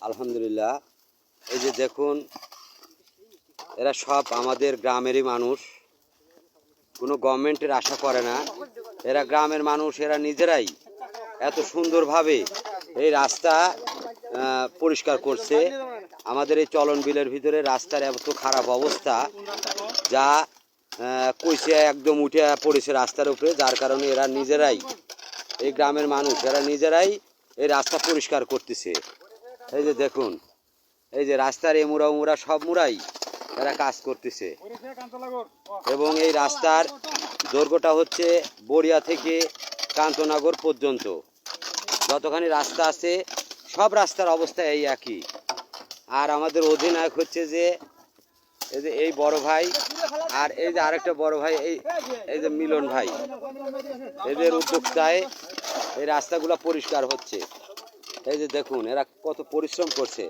আলহামদুলিল্লাহ। এই যে দেখুন, এরা সব আমাদের গ্রামেরই মানুষ, কোনো গভর্নমেন্টের আশা করে না। এরা গ্রামের মানুষ, এরা নিজেরাই এত সুন্দরভাবে এই রাস্তা পরিষ্কার করছে। আমাদের এই চলন বিলের ভিতরে রাস্তার এত খারাপ অবস্থা, যা কইছে একদম উঠে পড়েছে রাস্তার উপরে, যার কারণে এরা নিজেরাই, এই গ্রামের মানুষ এরা নিজেরাই এই রাস্তা পরিষ্কার করতেছে। এই যে দেখুন, এই যে রাস্তার এমুরা সব মুড়াই এরা কাজ করতেছে। এবং এই রাস্তার দৈর্ঘ্যটা হচ্ছে বড়িয়া থেকে কান্তনগর পর্যন্ত যতখানি রাস্তা আছে, সব রাস্তার অবস্থা এই একই। আর আমাদের অধিনায়ক হচ্ছে যে এই বড় ভাই, আর এই যে আরেকটা বড় ভাই, এই যে মিলন ভাই, এদের উদ্যোক্তায় এই রাস্তাগুলো পরিষ্কার হচ্ছে। এই যে দেখুন, এরা কত পরিশ্রম করছে।